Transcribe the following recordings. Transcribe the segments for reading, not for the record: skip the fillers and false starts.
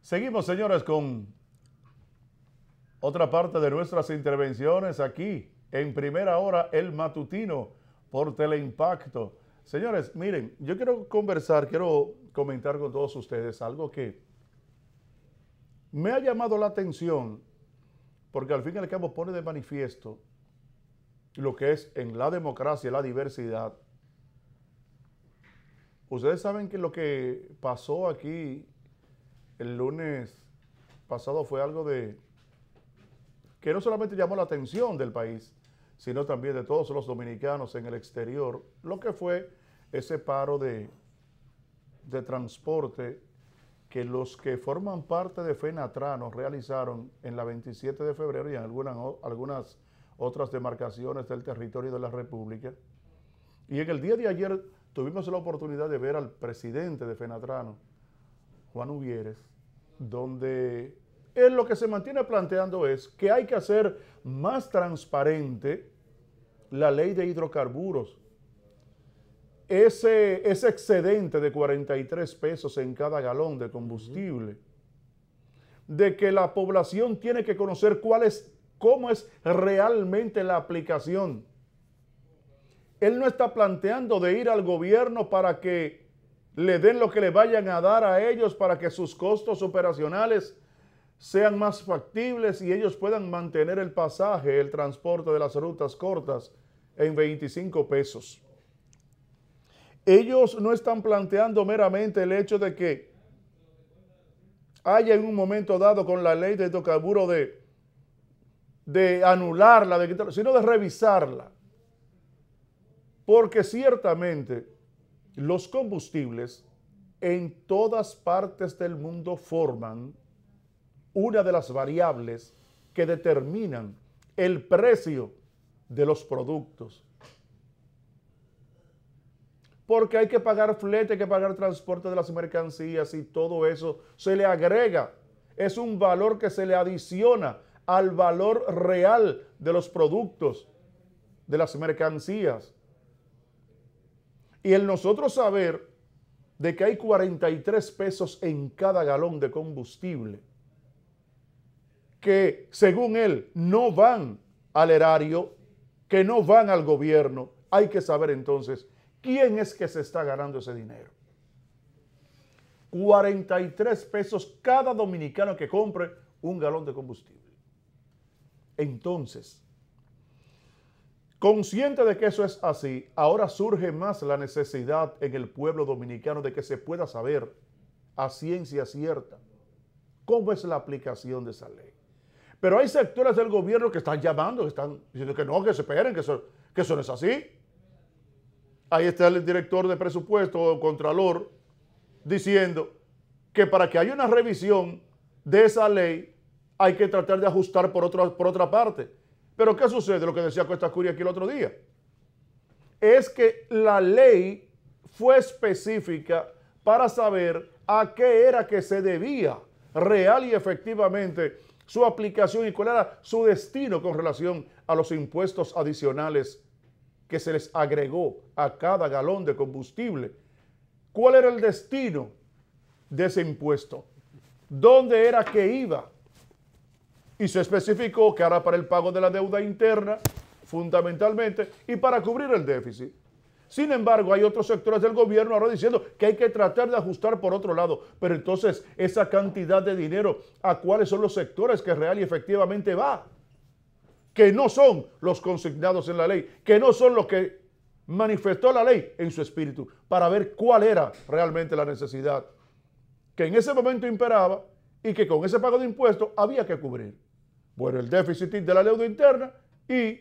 Seguimos, señores, con otra parte de nuestras intervenciones aquí en Primera Hora, el matutino por Teleimpacto. Señores, miren, yo quiero comentar con todos ustedes algo que me ha llamado la atención, porque al fin y al cabo pone de manifiesto lo que es en la democracia, la diversidad. Ustedes saben que lo que pasó aquí el lunes pasado fue algo que no solamente llamó la atención del país, sino también de todos los dominicanos en el exterior, lo que fue ese paro de transporte que los que forman parte de FENATRANO realizaron en la 27 de febrero y en algunas otras demarcaciones del territorio de la República. Y en el día de ayer tuvimos la oportunidad de ver al presidente de FENATRANO, Juan Uvieres, donde él lo que se mantiene planteando es que hay que hacer más transparente la ley de hidrocarburos. Ese excedente de 43 pesos en cada galón de combustible, de que la población tiene que conocer cómo es realmente la aplicación. Él no está planteando de ir al gobierno para que le den lo que le vayan a dar a ellos para que sus costos operacionales sean más factibles y ellos puedan mantener el pasaje, el transporte de las rutas cortas en 25 pesos. Ellos no están planteando meramente el hecho de que haya en un momento dado con la ley de hidrocarburos de anularla, sino de revisarla. Porque ciertamente los combustibles en todas partes del mundo forman una de las variables que determinan el precio de los productos. Porque hay que pagar flete, hay que pagar transporte de las mercancías y todo eso se le agrega. Es un valor que se le adiciona al valor real de los productos, de las mercancías. Y el nosotros saber de que hay 43 pesos en cada galón de combustible, que según él no van al erario, que no van al gobierno, hay que saber entonces quién es que se está ganando ese dinero. 43 pesos cada dominicano que compre un galón de combustible. Entonces, consciente de que eso es así, ahora surge más la necesidad en el pueblo dominicano de que se pueda saber a ciencia cierta cómo es la aplicación de esa ley. Pero hay sectores del gobierno que están llamando, que están diciendo que no, que se esperen, que eso no es así. Ahí está el director de presupuesto o contralor diciendo que para que haya una revisión de esa ley hay que tratar de ajustar por otra parte. Pero ¿qué sucede? Lo que decía Costa Curia aquí el otro día. Es que la ley fue específica para saber a qué era que se debía real y efectivamente su aplicación y cuál era su destino con relación a los impuestos adicionales que se les agregó a cada galón de combustible. ¿Cuál era el destino de ese impuesto? ¿Dónde era que iba? Y se especificó que era para el pago de la deuda interna, fundamentalmente, y para cubrir el déficit. Sin embargo, hay otros sectores del gobierno ahora diciendo que hay que tratar de ajustar por otro lado. Pero entonces, esa cantidad de dinero, ¿a cuáles son los sectores que real y efectivamente va? Que no son los consignados en la ley, que no son los que manifestó la ley en su espíritu, para ver cuál era realmente la necesidad que en ese momento imperaba y que con ese pago de impuestos había que cubrir. Bueno, el déficit de la deuda interna y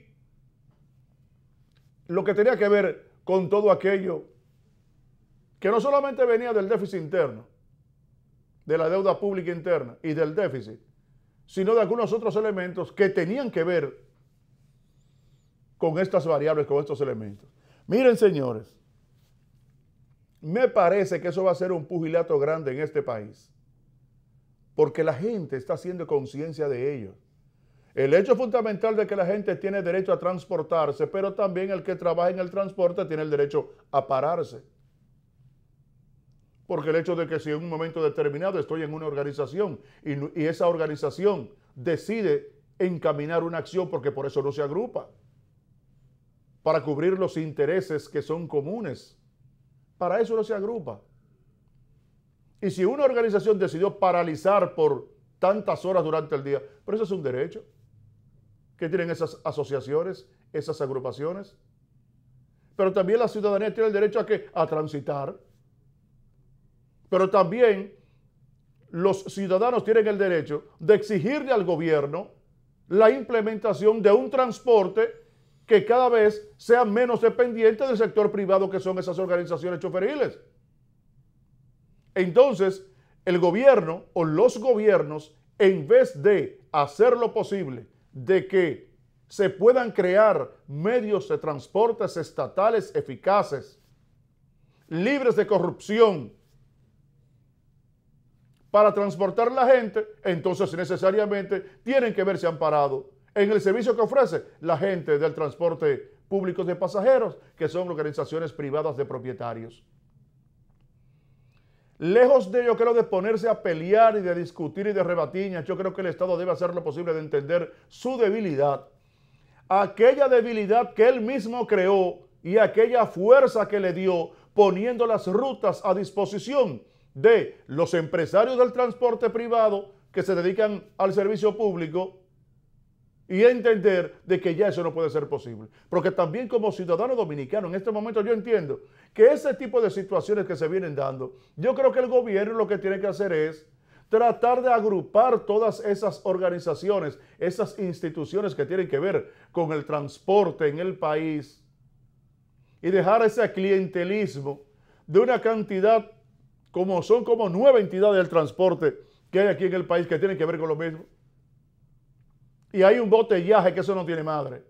lo que tenía que ver con todo aquello que no solamente venía del déficit interno, de la deuda pública interna y del déficit, sino de algunos otros elementos que tenían que ver con estas variables, con estos elementos. Miren, señores, me parece que eso va a ser un pugilato grande en este país, porque la gente está haciendo conciencia de ello. El hecho fundamental de que la gente tiene derecho a transportarse, pero también el que trabaja en el transporte tiene el derecho a pararse. Porque el hecho de que si en un momento determinado estoy en una organización y esa organización decide encaminar una acción, porque por eso no se agrupa, para cubrir los intereses que son comunes, para eso no se agrupa. Y si una organización decidió paralizar por tantas horas durante el día, pero eso es un derecho que tienen esas asociaciones, esas agrupaciones. Pero también la ciudadanía tiene el derecho a transitar. Pero también los ciudadanos tienen el derecho de exigirle al gobierno la implementación de un transporte que cada vez sea menos dependiente del sector privado, que son esas organizaciones choferiles. Entonces, el gobierno o los gobiernos, en vez de hacer lo posible de que se puedan crear medios de transportes estatales eficaces, libres de corrupción, para transportar a la gente, entonces necesariamente tienen que verse amparados en el servicio que ofrece la gente del transporte público de pasajeros, que son organizaciones privadas de propietarios. Lejos de, yo creo, de ponerse a pelear y de discutir y de rebatiñas, yo creo que el Estado debe hacer lo posible de entender su debilidad, aquella debilidad que él mismo creó y aquella fuerza que le dio poniendo las rutas a disposición de los empresarios del transporte privado que se dedican al servicio público, y entender de que ya eso no puede ser posible. Porque también como ciudadano dominicano, en este momento yo entiendo que ese tipo de situaciones que se vienen dando, yo creo que el gobierno lo que tiene que hacer es tratar de agrupar todas esas organizaciones, esas instituciones que tienen que ver con el transporte en el país, y dejar ese clientelismo de una cantidad, son como 9 entidades del transporte que hay aquí en el país que tienen que ver con lo mismo. Y hay un botellaje que eso no tiene madre,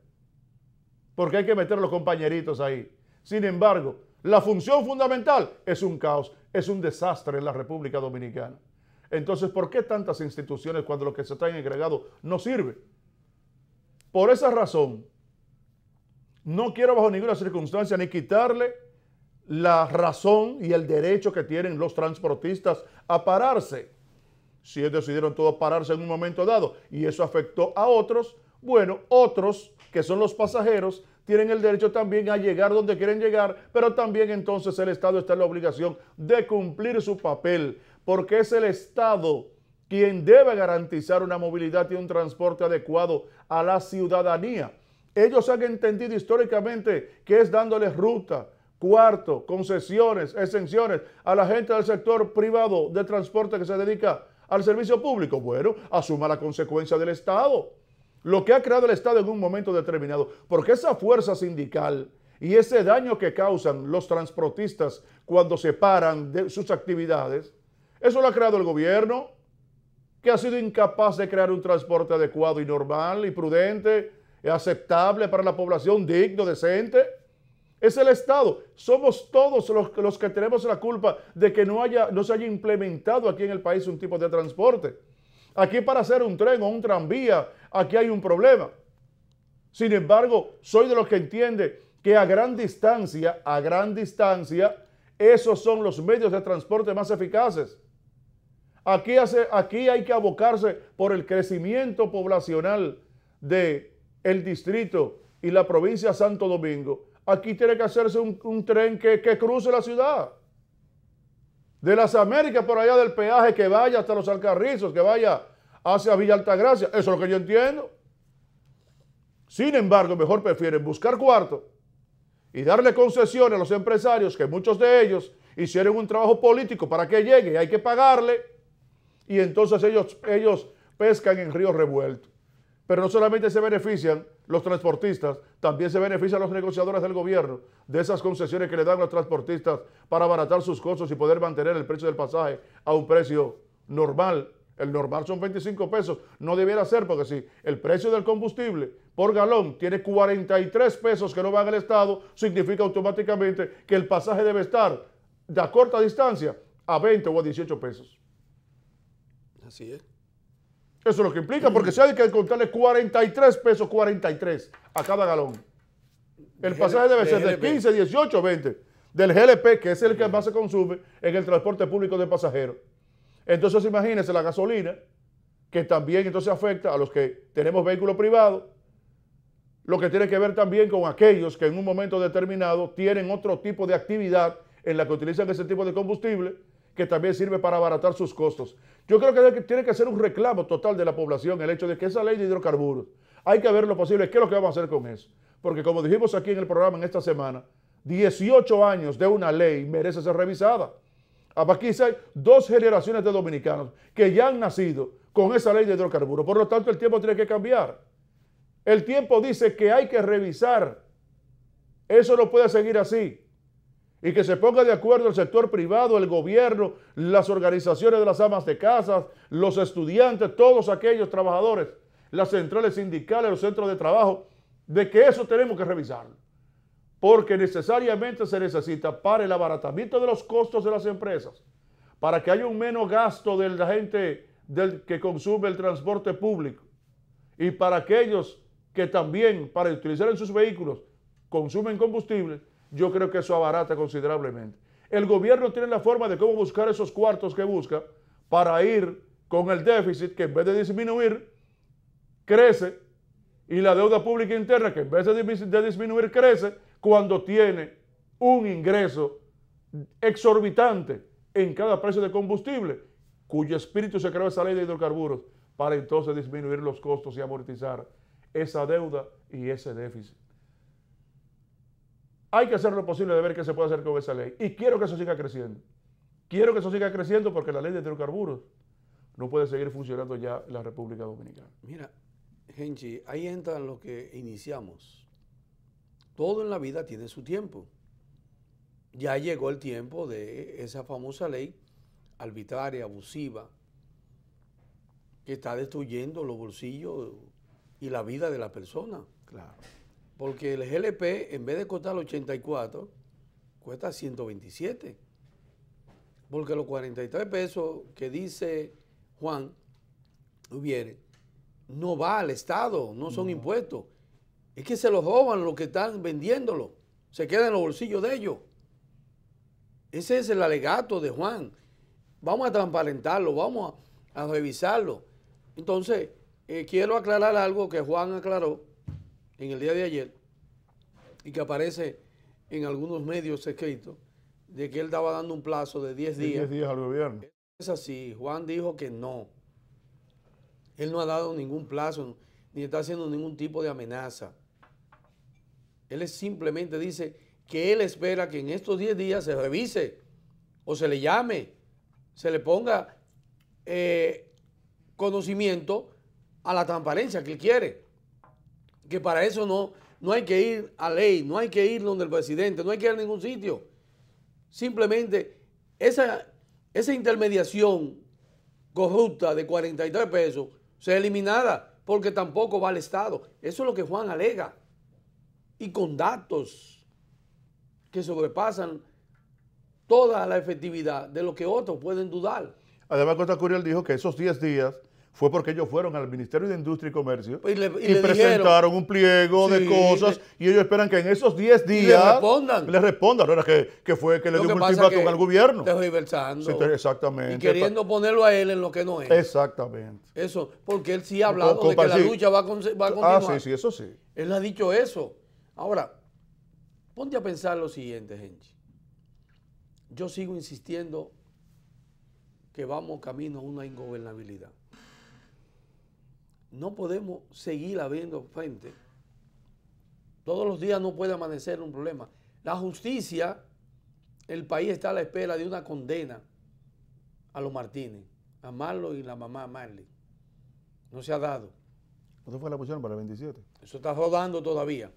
porque hay que meter los compañeritos ahí. Sin embargo, la función fundamental es un caos, es un desastre en la República Dominicana. Entonces, ¿por qué tantas instituciones cuando lo que se está agregado no sirve? Por esa razón, no quiero bajo ninguna circunstancia ni quitarle la razón y el derecho que tienen los transportistas a pararse. Si ellos decidieron todos pararse en un momento dado y eso afectó a otros, bueno, otros que son los pasajeros tienen el derecho también a llegar donde quieren llegar, pero también entonces el Estado está en la obligación de cumplir su papel, porque es el Estado quien debe garantizar una movilidad y un transporte adecuado a la ciudadanía. Ellos han entendido históricamente que es dándoles ruta, cuarto, concesiones, exenciones a la gente del sector privado de transporte que se dedica al servicio público. Bueno, asuma la consecuencia del Estado, lo que ha creado el Estado en un momento determinado, porque esa fuerza sindical y ese daño que causan los transportistas cuando se paran de sus actividades, eso lo ha creado el gobierno, que ha sido incapaz de crear un transporte adecuado y normal y prudente, aceptable para la población, digno, decente. Es el Estado. Somos todos los que tenemos la culpa de que no se haya implementado aquí en el país un tipo de transporte. Aquí para hacer un tren o un tranvía, aquí hay un problema. Sin embargo, soy de los que entiende que a gran distancia, esos son los medios de transporte más eficaces. Aquí hay que abocarse por el crecimiento poblacional del distrito y la provincia de Santo Domingo. Aquí tiene que hacerse un tren que cruce la ciudad. De las Américas, por allá del peaje, que vaya hasta los Alcarrizos, que vaya hacia Villa Altagracia. Eso es lo que yo entiendo. Sin embargo, mejor prefieren buscar cuarto y darle concesiones a los empresarios, que muchos de ellos hicieron un trabajo político para que llegue y hay que pagarle. Y entonces ellos pescan en río revuelto. Pero no solamente se benefician los transportistas, también se benefician los negociadores del gobierno de esas concesiones que le dan a los transportistas para abaratar sus costos y poder mantener el precio del pasaje a un precio normal. El normal son 25 pesos, no debiera ser, porque si el precio del combustible por galón tiene 43 pesos que no van al Estado, significa automáticamente que el pasaje debe estar de a corta distancia a 20 o a 18 pesos. Así es. Eso es lo que implica, porque si hay que contarle 43 pesos, 43 a cada galón. El pasaje debe ser de 15, 18, 20. del GLP, que es el que más se consume en el transporte público de pasajeros. Entonces imagínense la gasolina, que también entonces afecta a los que tenemos vehículos privados, lo que tiene que ver también con aquellos que en un momento determinado tienen otro tipo de actividad en la que utilizan ese tipo de combustible, que también sirve para abaratar sus costos. Yo creo que tiene que ser un reclamo total de la población el hecho de que esa ley de hidrocarburos, hay que ver lo posible, qué es lo que vamos a hacer con eso. Porque como dijimos aquí en el programa en esta semana, 18 años de una ley merece ser revisada. Aquí hay 2 generaciones de dominicanos que ya han nacido con esa ley de hidrocarburos. Por lo tanto, el tiempo tiene que cambiar. El tiempo dice que hay que revisar. Eso no puede seguir así. Y que se ponga de acuerdo el sector privado, el gobierno, las organizaciones de las amas de casa, los estudiantes, todos aquellos trabajadores, las centrales sindicales, los centros de trabajo, de que eso tenemos que revisarlo. Porque necesariamente se necesita para el abaratamiento de los costos de las empresas, para que haya un menos gasto de la gente que consume el transporte público y para aquellos que también para utilizar en sus vehículos consumen combustible. Yo creo que eso abarata considerablemente. El gobierno tiene la forma de cómo buscar esos cuartos que busca para ir con el déficit, que en vez de disminuir, crece, y la deuda pública interna, que en vez de disminuir, crece, cuando tiene un ingreso exorbitante en cada precio de combustible, cuyo espíritu se creó esa ley de hidrocarburos, para entonces disminuir los costos y amortizar esa deuda y ese déficit. Hay que hacer lo posible de ver qué se puede hacer con esa ley. Y quiero que eso siga creciendo. Quiero que eso siga creciendo porque la ley de hidrocarburos no puede seguir funcionando ya en la República Dominicana. Mira, Genchi, ahí entra lo que iniciamos. Todo en la vida tiene su tiempo. Ya llegó el tiempo de esa famosa ley arbitraria, abusiva, que está destruyendo los bolsillos y la vida de la persona. Claro. Porque el GLP, en vez de costar 84, cuesta 127. Porque los 43 pesos que dice Juan Hubiere, no va al Estado, no son impuestos. Es que se los roban los que están vendiéndolo. Se queda en los bolsillos de ellos. Ese es el alegato de Juan. Vamos a transparentarlo, vamos a revisarlo. Entonces, quiero aclarar algo que Juan aclaró en el día de ayer y que aparece en algunos medios escritos, de que él estaba dando un plazo de 10 días. 10 días al gobierno. Es así, Juan dijo que no. Él no ha dado ningún plazo, ni está haciendo ningún tipo de amenaza. Él simplemente dice que él espera que en estos 10 días se revise o se le llame, se le ponga conocimiento a la transparencia que él quiere. Que para eso no hay que ir a ley, no hay que ir donde el presidente, no hay que ir a ningún sitio. Simplemente esa intermediación corrupta de 43 pesos sea eliminada, porque tampoco va al Estado. Eso es lo que Juan alega. Y con datos que sobrepasan toda la efectividad de lo que otros pueden dudar. Además, Costa Curiel dijo que esos 10 días fue porque ellos fueron al Ministerio de Industria y Comercio y le presentaron un pliego de cosas y ellos esperan que en esos 10 días le respondan. No era que fue que le dio un ultimátum al gobierno. Tergiversando. Sí, exactamente. Y queriendo ponerlo a él en lo que no es. Exactamente. Eso, porque él sí ha hablado de que la lucha va a continuar. Ah, sí, eso sí. Él ha dicho eso. Ahora, ponte a pensar lo siguiente, gente. Yo sigo insistiendo que vamos camino a una ingobernabilidad. No podemos seguir habiendo frente. Todos los días no puede amanecer un problema. La justicia, el país está a la espera de una condena a los Martínez, a Marlo y la mamá Marley. No se ha dado. ¿Cuándo fue la posición para el 27? Eso está rodando todavía.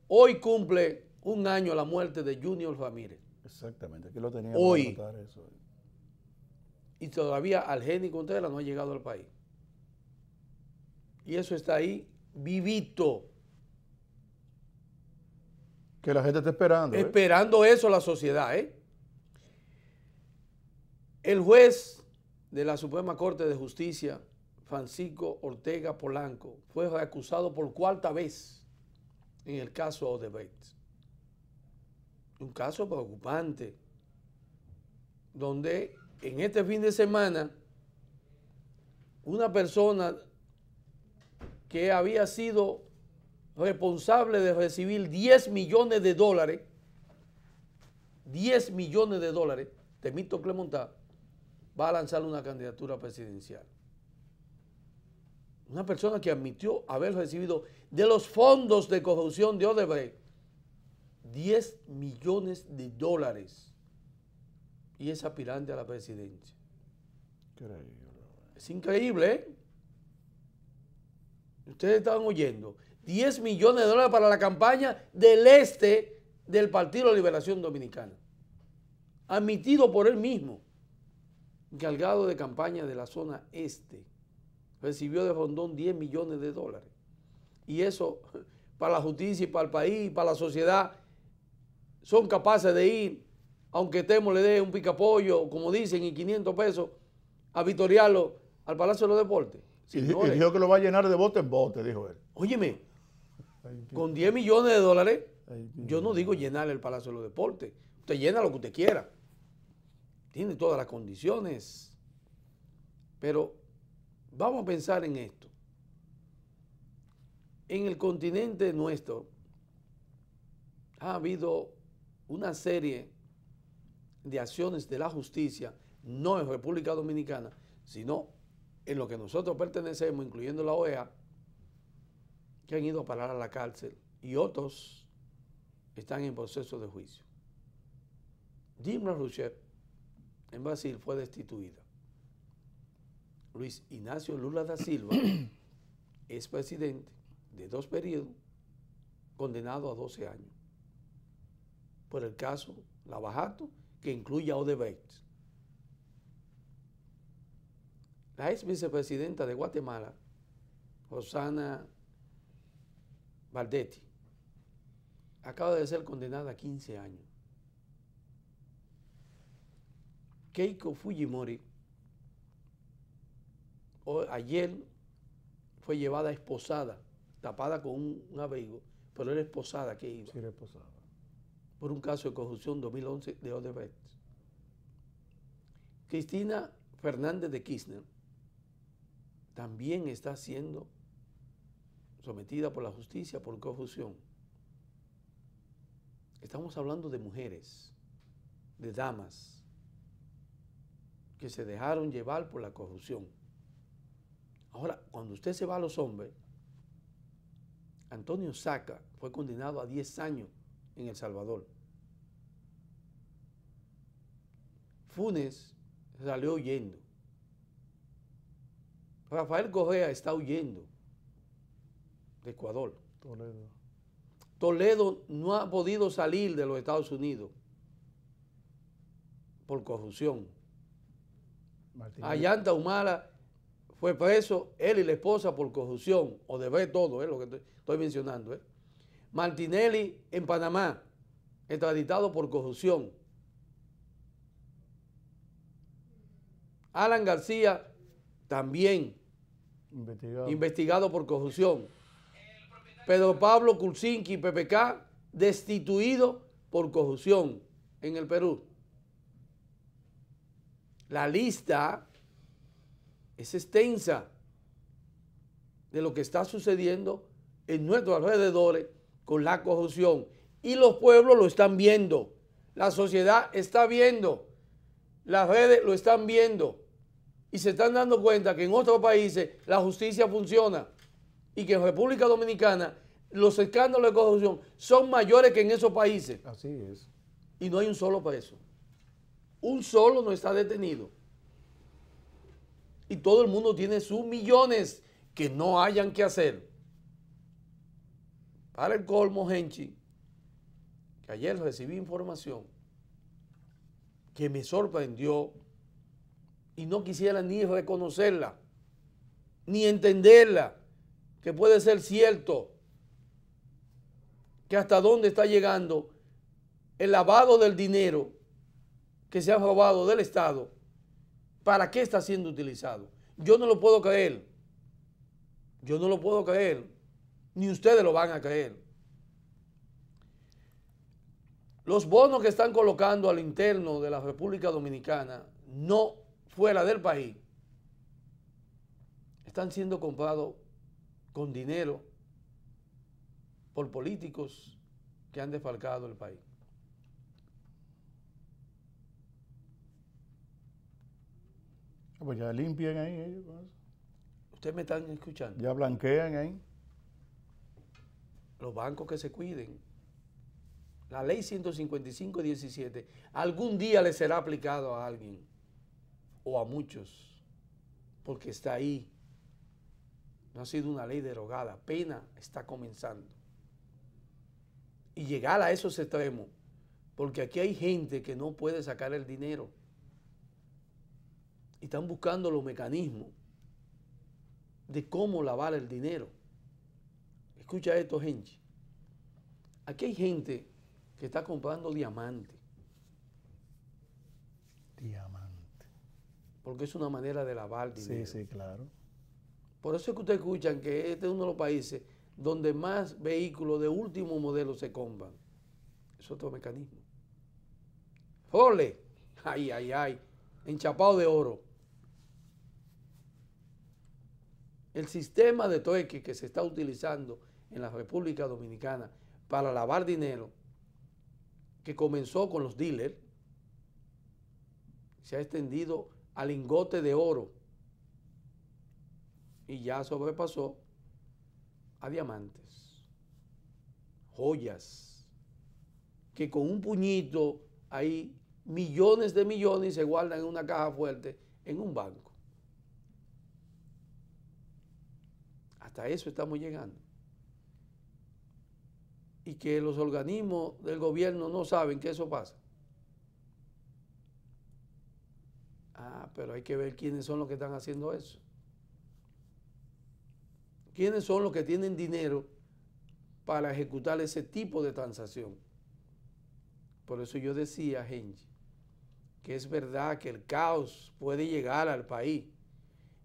Hoy cumple un año la muerte de Junior Ramírez. Exactamente, aquí lo tenía. Hoy. Eso. Y todavía Algeni Contreras no ha llegado al país. Y eso está ahí vivito. Que la gente está esperando. Esperando eso la sociedad. El juez de la Suprema Corte de Justicia, Francisco Ortega Polanco, fue reacusado por 4ª vez en el caso Odebrecht. un caso preocupante, donde en este fin de semana una persona que había sido responsable de recibir 10 millones de dólares, 10 millones de dólares, Temístocle Montá, va a lanzar una candidatura presidencial. Una persona que admitió haber recibido de los fondos de corrupción de Odebrecht 10 millones de dólares y es aspirante a la presidencia. Increíble. Es increíble, ¿eh? Ustedes estaban oyendo. 10 millones de dólares para la campaña del este del Partido de la Liberación Dominicana. Admitido por él mismo. Encargado de campaña de la zona este. Recibió de Rondón 10 millones de dólares. Y eso, para la justicia y para el país y para la sociedad, son capaces de ir, aunque Temo le dé un picapollo, como dicen, y 500 pesos, a victoriarlo al Palacio de los Deportes. Y dijo que lo va a llenar de bote en bote, dijo él. Óyeme, con 10 millones de dólares, yo no digo llenar el Palacio de los Deportes. Usted llena lo que usted quiera. Tiene todas las condiciones. Pero vamos a pensar en esto. En el continente nuestro ha habido una serie de acciones de la justicia, no en República Dominicana, sino en lo que nosotros pertenecemos, incluyendo la OEA, que han ido a parar a la cárcel y otros están en proceso de juicio. Dilma Rousseff en Brasil fue destituida. Luis Ignacio Lula da Silva es presidente de 2 periodos, condenado a 12 años por el caso Lava Jato, que incluye a Odebrecht. La ex vicepresidenta de Guatemala, Rosana Valdetti, acaba de ser condenada a 15 años. Keiko Fujimori ayer fue llevada esposada, tapada con un abrigo, pero era esposada que iba. Sí, era esposada. Por un caso de corrupción 2011 de Odebrecht. Cristina Fernández de Kirchner también está siendo sometida por la justicia por corrupción. Estamos hablando de mujeres, de damas, que se dejaron llevar por la corrupción. Ahora, cuando usted se va a los hombres, Antonio Saca fue condenado a 10 años en El Salvador. Funes salió huyendo. Rafael Correa está huyendo de Ecuador. Toledo no ha podido salir de los Estados Unidos por corrupción. Ayanta Humala fue preso, él y la esposa, por corrupción, o debe todo, lo que estoy mencionando. Martinelli en Panamá, extraditado por corrupción. Alan García también investigado por corrupción. Pedro Pablo Kuczynski, PPK, destituido por corrupción en el Perú. La lista es extensa de lo que está sucediendo en nuestros alrededores con la corrupción. Y los pueblos lo están viendo. La sociedad está viendo. Las redes lo están viendo. Y se están dando cuenta que en otros países la justicia funciona y que en República Dominicana los escándalos de corrupción son mayores que en esos países. Así es. Y no hay un solo preso. Un solo no está detenido. Y todo el mundo tiene sus millones que no hayan que hacer. Para el colmo, Genchi, que ayer recibí información que me sorprendió y no quisiera ni reconocerla, ni entenderla, que puede ser cierto, que hasta dónde está llegando el lavado del dinero que se ha robado del Estado, ¿para qué está siendo utilizado? Yo no lo puedo creer. Yo no lo puedo creer. Ni ustedes lo van a creer. Los bonos que están colocando al interno de la República Dominicana, no fuera del país, están siendo comprados con dinero por políticos que han desfalcado el país. Pues ya limpian ahí ellos con eso. Ustedes me están escuchando. Ya blanquean ahí. Los bancos que se cuiden. La ley 155-17 algún día le será aplicado a alguien o a muchos, porque está ahí. No ha sido una ley derogada, apenas está comenzando. Y llegar a esos extremos, porque aquí hay gente que no puede sacar el dinero. Y están buscando los mecanismos de cómo lavar el dinero. Escucha esto, gente. Aquí hay gente que está comprando diamantes. Diamante. Porque es una manera de lavar dinero. Sí, sí, claro. Por eso es que ustedes escuchan que este es uno de los países donde más vehículos de último modelo se compran. Es otro mecanismo. ¡Ole! ¡Ay, ay, ay! Enchapado de oro. El sistema de trueque que se está utilizando en la República Dominicana para lavar dinero, que comenzó con los dealers, se ha extendido al lingote de oro y ya sobrepasó a diamantes, joyas, que con un puñito hay millones de millones y se guardan en una caja fuerte en un banco. Hasta eso estamos llegando. Y que los organismos del gobierno no saben que eso pasa. Ah, pero hay que ver quiénes son los que están haciendo eso. ¿Quiénes son los que tienen dinero para ejecutar ese tipo de transacción? Por eso yo decía, gente, que es verdad que el caos puede llegar al país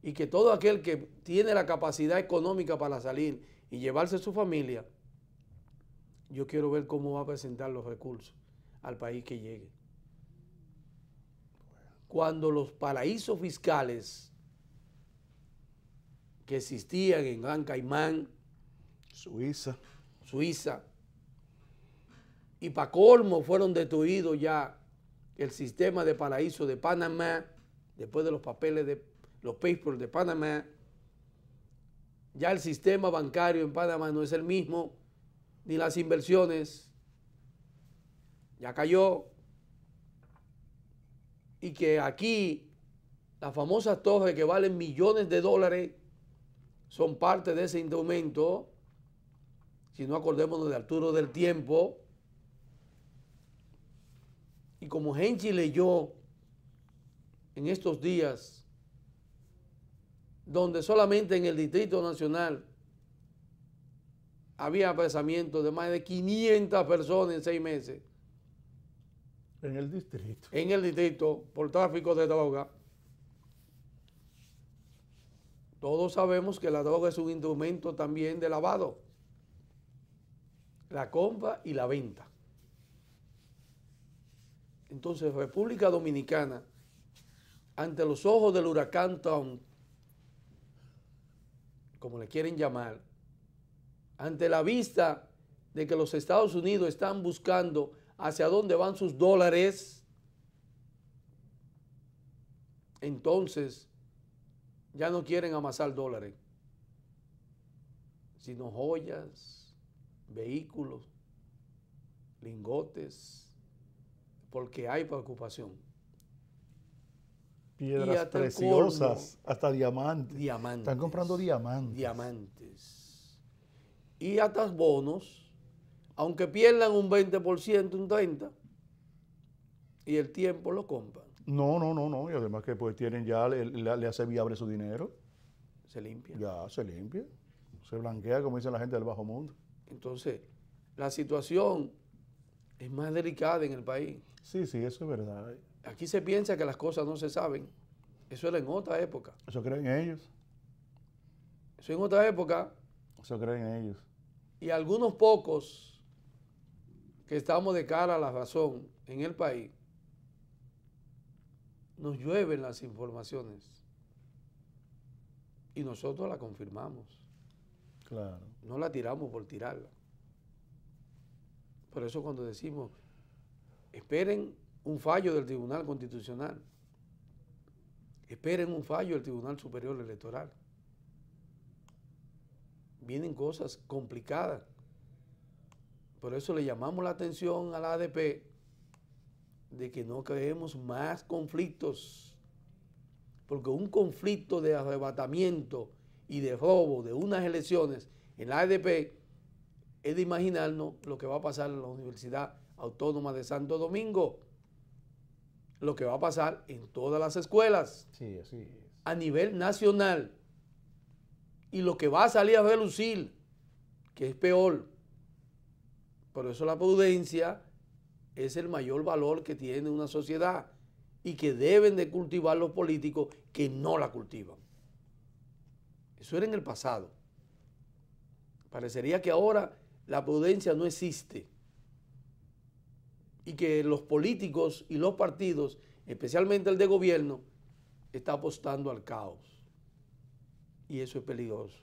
y que todo aquel que tiene la capacidad económica para salir y llevarse a su familia, yo quiero ver cómo va a presentar los recursos al país que llegue. Cuando los paraísos fiscales que existían en Gran Caimán, Suiza, y para colmo fueron destruidos ya el sistema de paraíso de Panamá, después de los papeles de los papers de Panamá, ya el sistema bancario en Panamá no es el mismo, ni las inversiones, ya cayó, y que aquí las famosas torres que valen millones de dólares son parte de ese instrumento. Si no, acordémonos de Arturo del Tiempo. Y como Henchi leyó en estos días, donde solamente en el Distrito Nacional había apresamiento de más de 500 personas en 6 meses. en el distrito. En el distrito por tráfico de droga. Todos sabemos que la droga es un instrumento también de lavado. La compra y la venta. Entonces, República Dominicana, ante los ojos del huracán Trump, como le quieren llamar, ante la vista de que los Estados Unidos están buscando hacia dónde van sus dólares, entonces ya no quieren amasar dólares, sino joyas, vehículos, lingotes, porque hay preocupación. Piedras preciosas, hasta diamantes. Diamantes. Están comprando diamantes. Diamantes. Y hasta bonos, aunque pierdan un 20%, un 30%, y el tiempo lo compran. No. Y además que pues tienen ya, le hace viable su dinero. Se limpia. Ya, se limpia. Se blanquea, como dice la gente del bajo mundo. Entonces, la situación es más delicada en el país. Sí, eso es verdad. Aquí se piensa que las cosas no se saben. Eso era en otra época. Eso creen ellos. Eso en otra época. Eso creen ellos. Y algunos pocos que estamos de cara a la razón en el país, nos llueven las informaciones y nosotros la confirmamos. Claro. No la tiramos por tirarla. Por eso cuando decimos, esperen un fallo del Tribunal Constitucional, esperen un fallo del Tribunal Superior Electoral. Vienen cosas complicadas. Por eso le llamamos la atención a la ADP de que no creemos más conflictos. Porque un conflicto de arrebatamiento y de robo de unas elecciones en la ADP es de imaginarnos lo que va a pasar en la Universidad Autónoma de Santo Domingo, lo que va a pasar en todas las escuelas, Sí, así es. a nivel nacional, y lo que va a salir a relucir, que es peor. Por eso la prudencia es el mayor valor que tiene una sociedad y que deben de cultivar los políticos que no la cultivan. Eso era en el pasado. Parecería que ahora la prudencia no existe y que los políticos y los partidos, especialmente el de gobierno, está apostando al caos. Y eso es peligroso.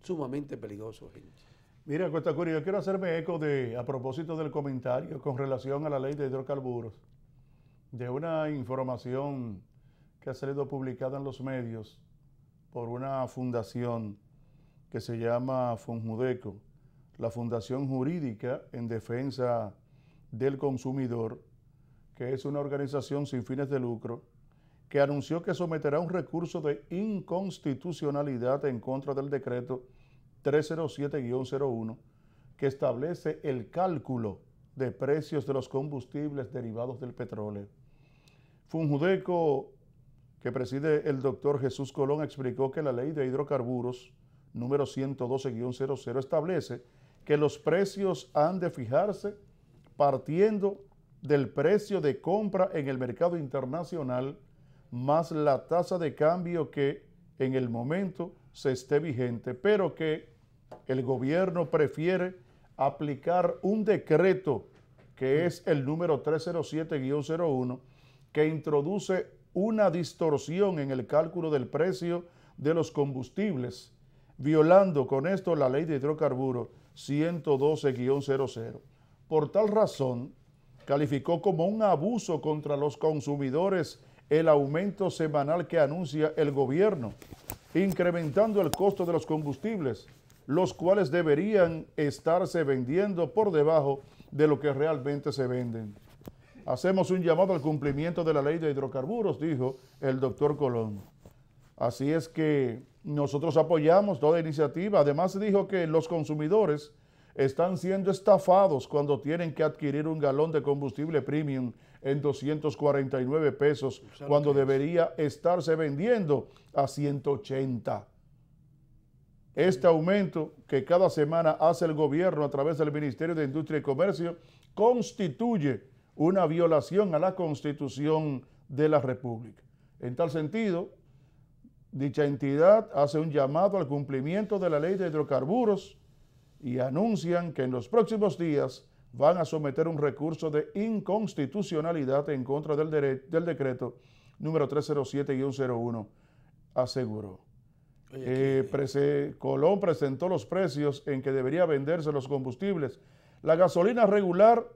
Sumamente peligroso, gente. Mira, Costa Curi, yo quiero hacerme eco a propósito del comentario con relación a la ley de hidrocarburos, de una información que ha salido publicada en los medios por una fundación que se llama Funjudeco, la Fundación Jurídica en Defensa del Consumidor, que es una organización sin fines de lucro, que anunció que someterá un recurso de inconstitucionalidad en contra del decreto 307-01, que establece el cálculo de precios de los combustibles derivados del petróleo. Funjudeco, que preside el doctor Jesús Colón, explicó que la ley de hidrocarburos número 112-00 establece que los precios han de fijarse partiendo del precio de compra en el mercado internacional más la tasa de cambio que en el momento se esté vigente, pero que el gobierno prefiere aplicar un decreto que es el número 307-01, que introduce una distorsión en el cálculo del precio de los combustibles, violando con esto la ley de hidrocarburos 112-00. Por tal razón, calificó como un abuso contra los consumidores el aumento semanal que anuncia el gobierno, incrementando el costo de los combustibles, los cuales deberían estarse vendiendo por debajo de lo que realmente se venden. Hacemos un llamado al cumplimiento de la ley de hidrocarburos, dijo el doctor Colón. Así es que nosotros apoyamos toda iniciativa. Además dijo que los consumidores están siendo estafados cuando tienen que adquirir un galón de combustible premium en 249 pesos, cuando debería estarse vendiendo a 180. Este aumento que cada semana hace el gobierno a través del Ministerio de Industria y Comercio constituye una violación a la Constitución de la República. En tal sentido, dicha entidad hace un llamado al cumplimiento de la ley de hidrocarburos y anuncian que en los próximos días van a someter un recurso de inconstitucionalidad en contra del decreto número 307-01, aseguró. Colón presentó los precios en que debería venderse los combustibles. La gasolina regular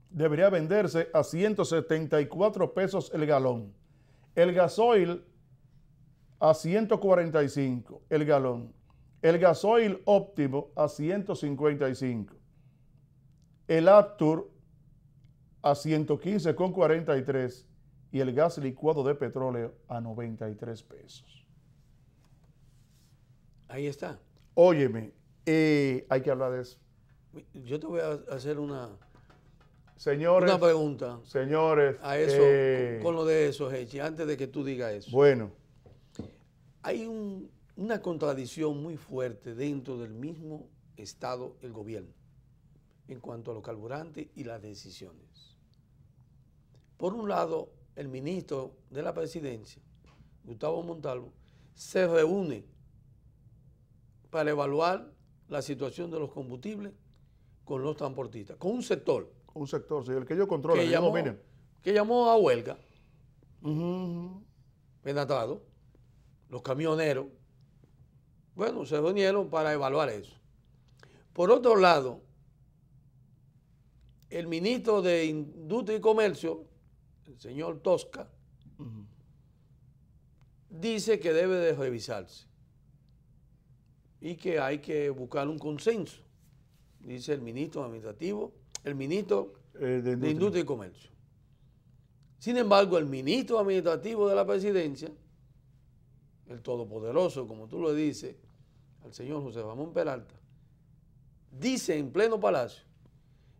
debería venderse a 174 pesos el galón. El gasoil a 145 el galón. El gasoil óptimo a 155. El Aptur a 115,43 y el gas licuado de petróleo a 93 pesos. Ahí está. Óyeme, hay que hablar de eso. Yo te voy a hacer una Señores, pregunta. Señores. A eso, con lo de eso, Hechi, antes de que tú digas eso. Bueno. Hay una contradicción muy fuerte dentro del mismo Estado, el gobierno, en cuanto a los carburantes y las decisiones. Por un lado, el ministro de la Presidencia, Gustavo Montalvo, se reúne para evaluar la situación de los combustibles con los transportistas, con un sector Un sector, sí, el que ellos controlan, que ellos llamó, dominen. que llamó a huelga, Ujú. Penatado, los camioneros. Bueno, se reunieron para evaluar eso. Por otro lado, el ministro de Industria y Comercio, el señor Tosca, dice que debe de revisarse y que hay que buscar un consenso, dice el ministro administrativo, el ministro de Industria y Comercio. Sin embargo, el ministro administrativo de la presidencia, el todopoderoso, como tú lo dices, al señor José Ramón Peralta, dice en pleno palacio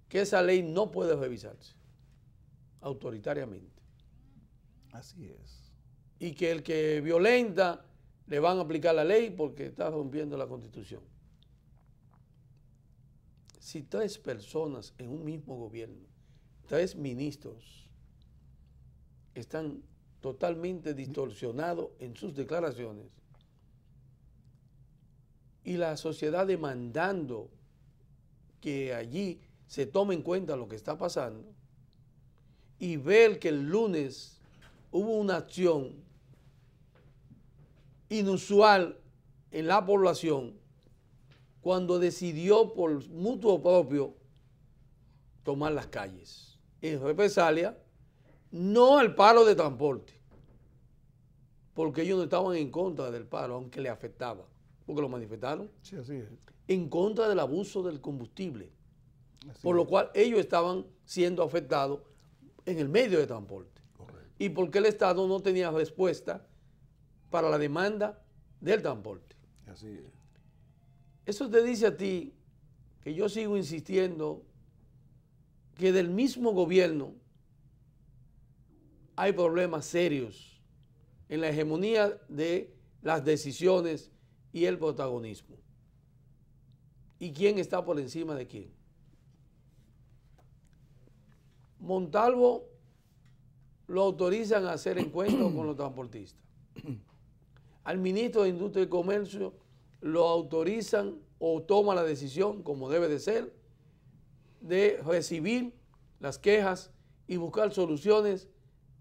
que esa ley no puede revisarse autoritariamente. Así es. Y que el que violenta le van a aplicar la ley porque está rompiendo la Constitución. Si 3 personas en un mismo gobierno, 3 ministros, están totalmente distorsionados en sus declaraciones y la sociedad demandando que allí se tome en cuenta lo que está pasando y ver que el lunes hubo una acción inusual en la población cuando decidió por mutuo propio tomar las calles en represalia, no al paro de transporte, porque ellos no estaban en contra del paro, aunque le afectaba, porque lo manifestaron, Sí, así es. en contra del abuso del combustible, Así por lo es. cual ellos estaban siendo afectados en el medio de transporte. Correcto. Y porque el Estado no tenía respuesta para la demanda del transporte. Así es. Eso te dice a ti que yo sigo insistiendo que del mismo gobierno hay problemas serios en la hegemonía de las decisiones y el protagonismo. ¿Y quién está por encima de quién? Montalvo lo autorizan a hacer encuentros con los transportistas. Al ministro de Industria y Comercio lo autorizan o toma la decisión, como debe de ser, de recibir las quejas y buscar soluciones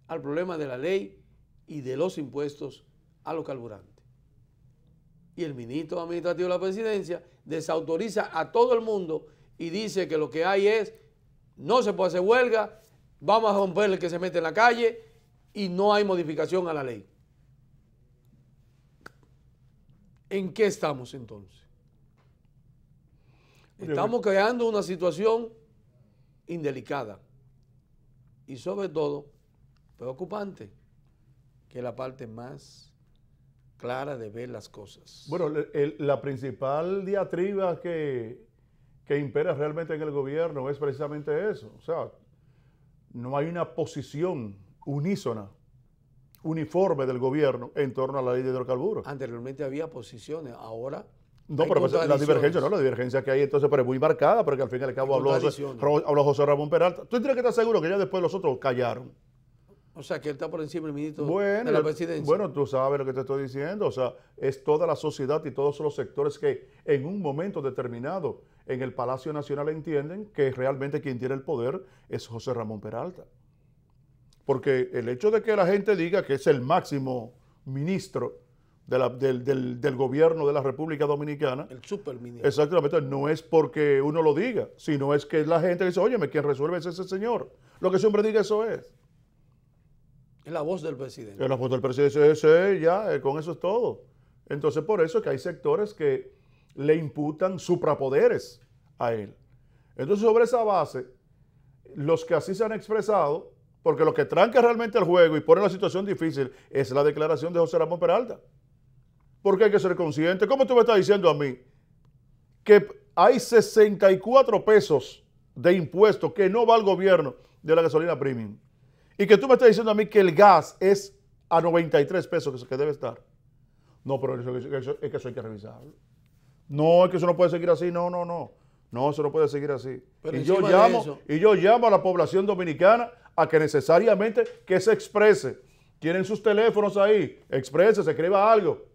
al problema de la ley y de los impuestos a los carburantes. Y el ministro administrativo de la presidencia desautoriza a todo el mundo y dice que lo que hay es, no se puede hacer huelga, vamos a romper el que se mete en la calle y no hay modificación a la ley. ¿En qué estamos entonces? Estamos creando una situación indelicada y sobre todo preocupante, que es la parte más clara de ver las cosas. Bueno, la principal diatriba que impera realmente en el gobierno es precisamente eso. O sea, no hay una posición unísona, uniforme del gobierno en torno a la ley de hidrocarburos. Anteriormente había posiciones, ahora No, hay pero pues, la contradicciones. divergencia que hay entonces pero es muy marcada, porque al fin y al cabo habló José Ramón Peralta. ¿Tú tienes que estar seguro que ya después los otros callaron? O sea, que él está por encima del ministro Bueno, de la presidencia. bueno, tú sabes lo que te estoy diciendo. O sea, es toda la sociedad y todos los sectores que en un momento determinado en el Palacio Nacional entienden que realmente quien tiene el poder es José Ramón Peralta. Porque el hecho de que la gente diga que es el máximo ministro del gobierno de la República Dominicana, El superministro. exactamente, no es porque uno lo diga, sino es que la gente dice, óyeme, quien resuelve es ese señor. Lo que siempre diga eso es. Es la voz del presidente. La foto del presidente ese, ya, con eso es todo. Entonces, por eso es que hay sectores que le imputan suprapoderes a él. Entonces, sobre esa base, los que así se han expresado, porque lo que tranca realmente el juego y pone la situación difícil es la declaración de José Ramón Peralta. Porque hay que ser consciente. ¿Cómo tú me estás diciendo a mí que hay 64 pesos de impuestos que no va al gobierno de la gasolina premium? Y que tú me estás diciendo a mí que el gas es a 93 pesos que debe estar. No, pero es que eso hay que revisarlo. No, es que eso no puede seguir así. No. No, eso no puede seguir así. Pero Y yo llamo a la población dominicana a que necesariamente que se exprese. Tienen sus teléfonos ahí, exprese, se escriba algo.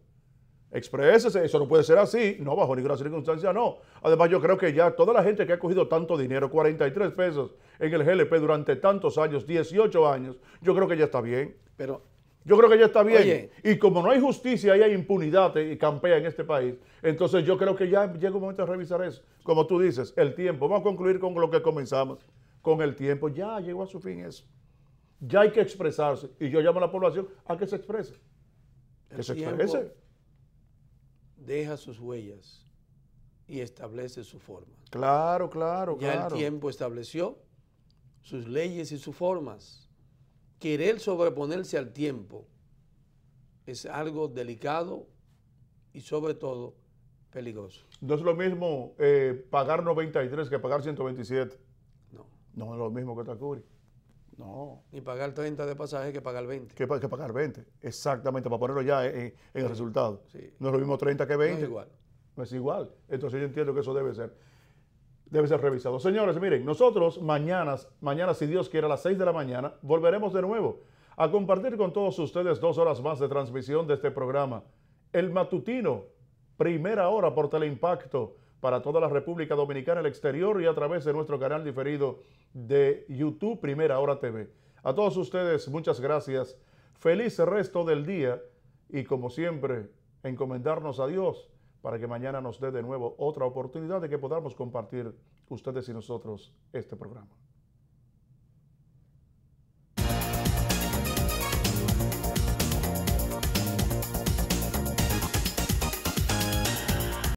Exprésese, eso no puede ser así, no, bajo ninguna circunstancia, no. Además, yo creo que ya toda la gente que ha cogido tanto dinero, 43 pesos en el GLP durante tantos años, 18 años, yo creo que ya está bien. Pero, Yo creo que ya está bien. Oye. Y como no hay justicia y hay impunidad y campea en este país, entonces yo creo que ya llega un momento de revisar eso. Como tú dices, el tiempo. Vamos a concluir con lo que comenzamos. Con el tiempo ya llegó a su fin eso. Ya hay que expresarse. Y yo llamo a la población a que se exprese. Que el se tiempo exprese. deja sus huellas y establece su forma. Claro, claro, Ya claro. el tiempo estableció sus leyes y sus formas. Querer sobreponerse al tiempo es algo delicado y sobre todo peligroso. No es lo mismo pagar 93 que pagar 127. No. No es lo mismo que Tacuri. No. Ni pagar 30 de pasaje que pagar 20. Que pagar 20. Exactamente, para ponerlo ya en el resultado. Sí. No es lo mismo 30 que No 20. es igual. No es igual. Entonces yo entiendo que eso debe ser revisado. Señores, miren, nosotros mañana, si Dios quiere, a las 6 de la mañana, volveremos de nuevo a compartir con todos ustedes 2 horas más de transmisión de este programa. El matutino, primera hora por Teleimpacto para toda la República Dominicana, el exterior y a través de nuestro canal diferido de YouTube, Primera Hora TV. A todos ustedes, muchas gracias. Feliz resto del día y como siempre, encomendarnos a Dios para que mañana nos dé de nuevo otra oportunidad de que podamos compartir ustedes y nosotros este programa.